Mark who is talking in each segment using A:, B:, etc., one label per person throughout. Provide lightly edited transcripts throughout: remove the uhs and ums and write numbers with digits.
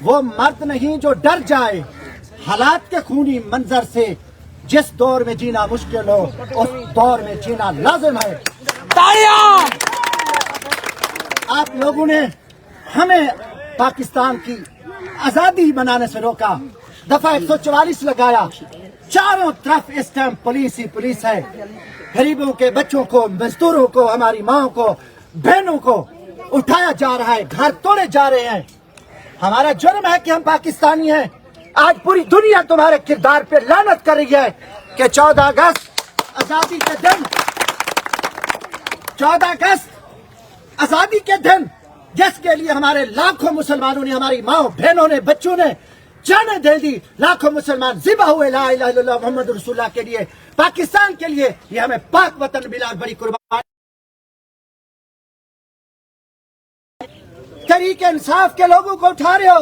A: وہ مرد نہیں جو ڈر جائے حالات کے خونی منظر سے. جس دور میں جینا مشکل ہو اس دور میں جینا لازم ہے. آپ لوگوں نے ہمیں پاکستان کی آزادی بنانے سے روکا. دفعہ 144 لگایا. چاروں طرف اس ٹائم پولیس ہی پولیس ہے. غریبوں کے بچوں کو, مزدوروں کو, ہماری ماں کو, بہنوں کو اٹھایا جا رہا ہے, گھر توڑے جا رہے ہیں. ہمارا جرم ہے کہ ہم پاکستانی ہیں. آج پوری دنیا تمہارے کردار پہ لعنت کر رہی ہے کہ 14 اگست آزادی کے دن 14 اگست آزادی کے دن جس کے لیے ہمارے لاکھوں مسلمانوں نے, ہماری ماں بہنوں نے, بچوں نے جانیں دے دی, لاکھوں مسلمان ذبح ہوئے لا الہ الا اللہ محمد رسول اللہ کے لیے, پاکستان کے لیے. یہ ہمیں پاک وطن ملا, بڑی قربانی. تحریک انصاف کے لوگوں کو اٹھا رہے ہو.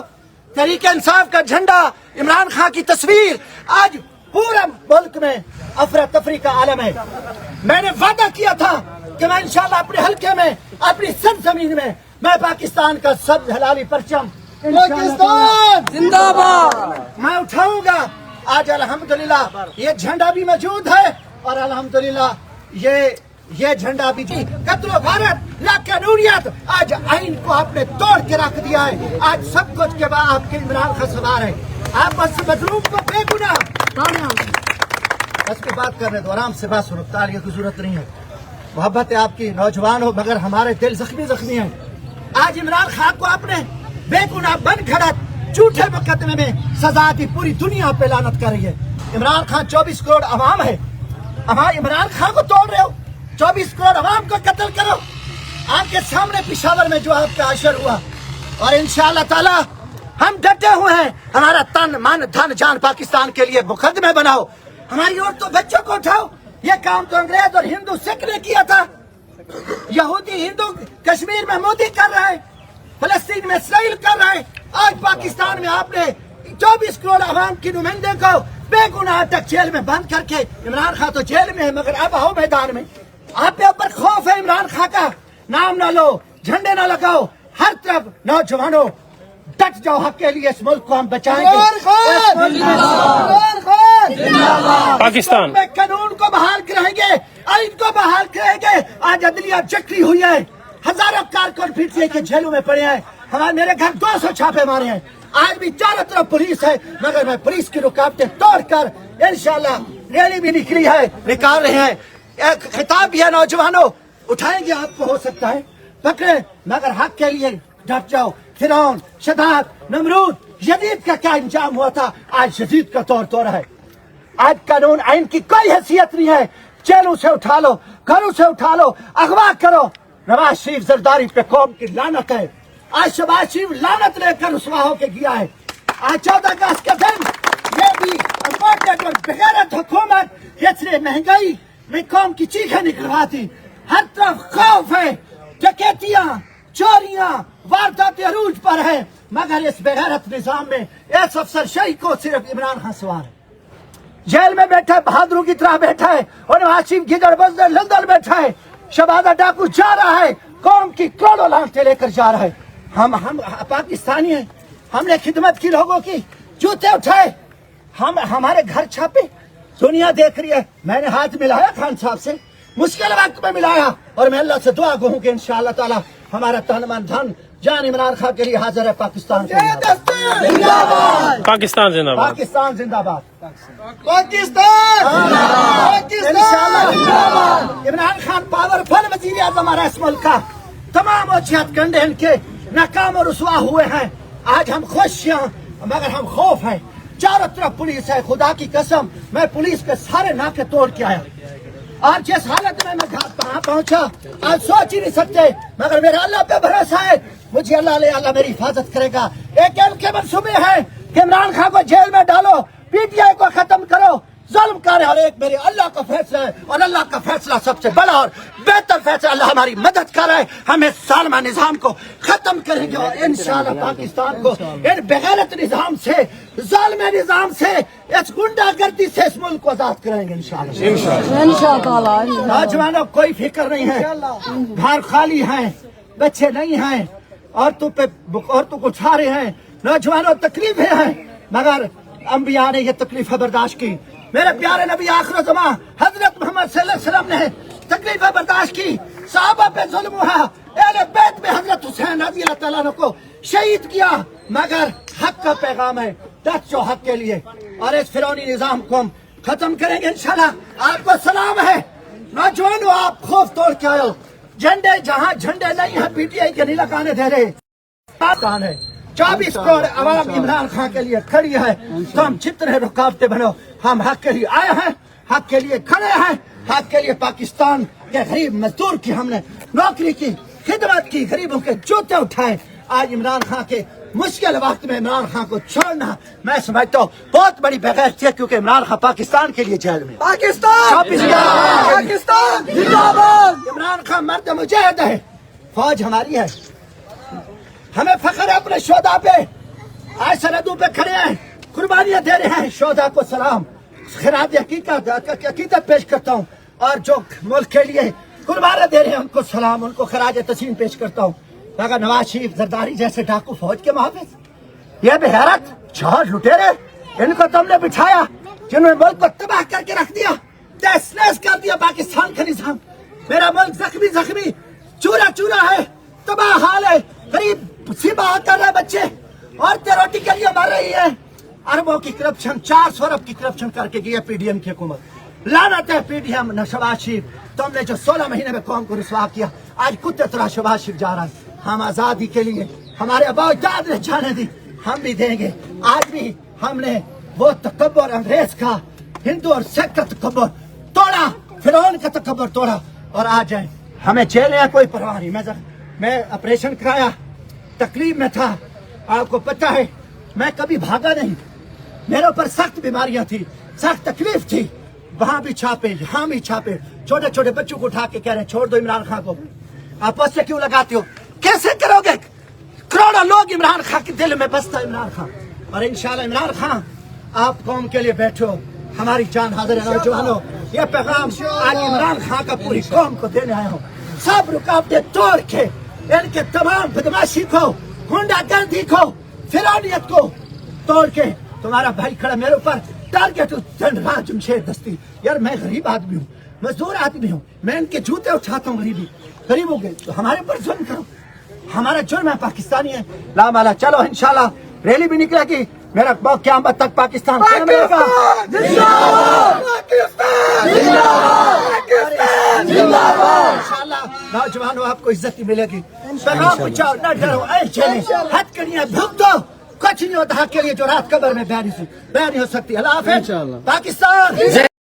A: تحریک انصاف کا جھنڈا, عمران خان کی تصویر, آج پورا ملک میں افراتفری کا عالم ہے. میں نے وعدہ کیا تھا کہ میں انشاءاللہ اپنے حلقے میں, اپنی سرزمین میں پاکستان کا سبز ہلالی پرچم پاکستان زندہ باد میں اٹھاؤں گا. آج الحمدللہ یہ جھنڈا بھی موجود ہے اور الحمدللہ یہ جھنڈا بھی جی. قتل و غارت, لاقانونیت, آج آئین کو آپ نے توڑ کے رکھ دیا ہے. آج سب کچھ کے بعد آپ کے عمران خان سوار ہے. آپ بس مظلوم کو بے گناہ بس کو بات کرنے دو, آرام سے بات سنو, تالیوں کی ضرورت نہیں ہے. محبت ہے آپ کی, نوجوان ہو, مگر ہمارے دل زخمی ہیں. آج عمران خان کو آپ نے بے گناہ بن کھڑت جھوٹے مقدمے میں سزا دی. پوری دنیا پہ لعنت کر رہی ہے. عمران خان 24 کروڑ عوام ہے. عمران خان کو توڑ رہے ہو. 24 کروڑ عوام کو قتل کرو. آپ کے سامنے پشاور میں جو آپ کا عشر ہوا, اور انشاءاللہ تعالی ہم ڈٹے ہوئے ہیں. ہمارا تن من دھن جان پاکستان کے لیے مقدمے بناؤ. ہماری عورتوں بچوں کو اٹھاؤ. یہ کام تو انگریز اور ہندو سکھ نے کیا تھا. یہودی ہندو کشمیر میں مودی کر رہا ہے, فلسطین میں اسرائیل کر رہا ہے. آج پاکستان میں آپ نے 24 کروڑ عوام کی نمائندے کو بے گناہ تک جیل میں بند کر کے. عمران خان تو جیل میں ہے, مگر اب آؤ میدان میں. آپ کے اوپر خوف ہے عمران خان کا. نام نہ لو, جھنڈے نہ لگاؤ. ہر طرف نوجوانوں ڈٹ جاؤ, حق کے لیے اس ملک کو ہم بچائیں گے.
B: پاکستان
A: میں قانون کو بحال کریں گے, آئین کو بحال کریں گے. آج عدلیہ جکڑی ہوئی ہے. ہزاروں کارکن پیٹ لے کے جیلوں میں پڑے ہیں. میرے گھر 200 چھاپے مارے ہیں. آج بھی چاروں طرف پولیس ہے, مگر میں پولیس کی رکاوٹیں توڑ کر انشاءاللہ ریلی بھی نکلی ہے, نکال رہے ہیں. ایک خطاب بھی ہے, نوجوانوں اٹھائیں گے آپ کو, ہو سکتا ہے پکڑے, مگر حق کے لیے ڈٹ جاؤ. فرعون, شداد, نمرود, یزید کا کیا انجام ہوا تھا, آج یزید کا طور ہے. آج قانون آئین کی کوئی حیثیت نہیں ہے. جیلوں سے اٹھا لو, گھروں سے اٹھا لو, اغوا کرو. نواز شریف زرداری پہ قوم کی لعنت ہے. آج شہباز شریف لعنت لے کر رسوا ہو کے گیا ہے. آج 14 اگست کے دن یہ بھی امپورٹڈ اور بغیرت حکومت جس نے مہنگائی میں قوم کی چیخیں نکلواتی. ہر طرف خوف ہے, ڈکیتیاں, چوریاں, واردات عروج پر ہے, مگر اس بغیرت نظام میں اس افسر شاہی کو صرف عمران خان سوار ہے. جیل میں بیٹھا ہے, بہادروں کی طرح بیٹھا ہے, اور نواز شریف گدڑ بزدل لندن بیٹھا ہے. شہبازہ ڈاکو جا رہا ہے, قوم کی کروڑوں لانٹیں لے کر جا رہا ہے. ہم پاکستانی ہیں, ہم نے خدمت کی, لوگوں کی جوتے اٹھائے, ہمارے گھر چھاپے, دنیا دیکھ رہی ہے. میں نے ہاتھ ملایا خان صاحب سے, مشکل وقت میں ملایا, اور میں اللہ سے دعا گو ہوں کہ انشاءاللہ تعالی ہمارا تن من دھن جان عمران خان کے لیے حاضر ہے. پاکستان زندہ باد,
B: پاکستان زندہ باد,
A: پاکستان زندہ باد, پاکستان انشاءاللہ. عمران خان پاورفل وزیر اعظم ہمارا اس ملک کا. تمام وجہت گنڈے ان کے ناکام اور رسوا ہوئے ہیں. آج ہم خوش ہیں, مگر ہم خوف ہیں. چاروں طرف پولیس ہے. خدا کی قسم میں پولیس کے سارے ناکے توڑ کے آیا. آج جس حالت میں کہاں پہنچا آج سوچ ہی نہیں سکتے, مگر میرا اللہ پہ بھروسہ ہے. مجھے اللہ میری حفاظت کرے گا. ایک ان کے منصوبے ہیں کہ عمران خان کو جیل میں ڈالو, پی ٹی آئی کو ختم کرو, ظلم کرے, اور ایک میرے اللہ کا فیصلہ ہے, اور اللہ کا فیصلہ سب سے بڑا اور بہتر فیصلہ. اللہ ہماری مدد کر رہا ہے. ہم اس ظالمہ نظام کو ختم کریں گے, اور انشاءاللہ پاکستان کو ان بغیرت نظام سے, ظالم نظام سے, اس گنڈا گردی سے اس ملک کو آزاد کریں گے انشاءاللہ. نوجوانوں کوئی فکر نہیں ہے, گھر خالی ہیں, بچے نہیں ہیں, عورتوں کو اٹھا رہے ہیں, نوجوانوں تکلیفیں ہیں مگر انبیاء نے یہ تکلیفیں برداشت کی. میرے پیارے نبی آخر زمان حضرت محمد صلی اللہ علیہ وسلم نے تکلیفیں برداشت کی. صحابہ پہ ظلم ہوا, اہل بیت میں حضرت حسین رضی اللہ تعالیٰ عنہ کو شہید کیا, مگر حق کا پیغام ہے, ڈٹ جو حق کے لیے, اور اس فرعونی نظام کو ہم ختم کریں گے انشاءاللہ. آپ کو سلام ہے نوجوانوں, آپ خوف توڑ کے آئے ہو. جھنڈے جہاں جھنڈے نہیں ہیں پی ٹی آئی کے نہیں لگانے دے رہے. پاکستان ہے 24 کروڑ عوام عمران خان کے لیے کھڑی ہے, تو ہم جتنے رکاوٹیں بنو, ہم حق کے لیے آئے ہیں, حق کے لیے کھڑے ہیں, حق کے لیے پاکستان کے غریب مزدور کی ہم نے نوکری کی, خدمت کی, غریبوں کے جوتے اٹھائے. آج عمران خان کے مشکل وقت میں عمران خان کو چھوڑنا میں سمجھتا ہوں بہت بڑی بغیرتی ہے, کیونکہ عمران خان پاکستان کے لیے جیل میں. پاکستان عمران خان مرد مجاہد ہے, فوج ہماری ہے, ہمیں فخر ہے اپنے شہداء پہ. آج سرحدوں پہ کھڑے ہیں, قربانیاں دے رہے ہیں, شہداء کو سلام, خراج عقیدت پیش کرتا ہوں. اور جو ملک کے لیے قربانیاں دے رہے ہیں ان کو سلام, ان کو خراج تسلیم پیش کرتا ہوں. مگر نواز شریف زرداری جیسے ڈاکو فوج کے محافظ, یہ بحیرت چور لٹیرے, ان کو تم نے بٹھایا جنہوں نے ملک کو تباہ کر کے رکھ دیا, تہس نہس کر دیا پاکستان کا نظام. میرا ملک زخمی زخمی چورا چورا ہے, تباہ حال ہے, غریب سیبا کر رہے بچے, عورتیں روٹی کے لیے مر رہی ہیں. اربوں کی کرپشن, 400 ارب کی کرپشن کر کے گئی پی ڈی ایم کی حکومت. لعنت ہے پی ڈی ایم شہباز شریف, تم نے جو 16 مہینے میں قوم کو رسوا کیا, آج کتے طرح شہباز شریف جا رہا ہے. ہم آزادی کے لیے ہمارے آبا اجداد نے جانے دی, ہم بھی دیں گے. آج بھی ہم نے وہ تکبر انگریز کا, ہندو اور سکھ کا تکبر توڑا, فرعون کا تکبر توڑا, اور آج جائیں ہمیں جیلیں کوئی پرواہ نہیں. میں آپریشن کرایا, تکلیف میں تھا, آپ کو پتہ ہے میں کبھی بھاگا نہیں. میرے اوپر سخت بیماریاں تھی, سخت تکلیف تھی, وہاں بھی چھاپے یہاں بھی چھاپے. چھوٹے چھوٹے بچوں کو اٹھا کے کہہ رہے ہیں چھوڑ دو عمران خان کو. آپس سے کیوں لگاتے ہو, کیسے کرو گے؟ کروڑوں لوگ عمران خان کے دل میں بستا عمران خان, اور انشاءاللہ عمران خان آپ قوم کے لیے بیٹھو, ہماری جان حاضر ہے. نوجوانوں یہ پیغام آج عمران خان کا پوری قوم کو دینے آیا ہوں. سب رکاوٹیں توڑ کے, ان کے تمام بدماشی کو, گنڈا گردی کو, فرعونیت کو توڑ کے, تمہارا بھائی کھڑا میرے اوپر ٹارگیٹ جنرل جمشید دستی. یار میں غریب آدمی ہوں, مزدور آدمی ہوں, میں ان کے جوتے اٹھاتا ہوں. غریبوں کے ہمارے اوپر ظلم کرو, ہمارا جرم ہے, پاکستانی ہے. لا مالا چلو انشاءاللہ ریلی بھی نکلے گی. میرا بہت قیامت تک پاکستان قائم رہے گا. انشاءاللہ نوجوانوں آپ کو عزت ہی ملے گی. پیغام پہنچاؤ, نہ ڈرو, اے چیلنج ہتھ کریاں بھوک دو, کچھ نہیں ہوتا. حق کے لیے جو رات قبر میں بیان نہیں ہو سکتی. اللہ حافظ پاکستان.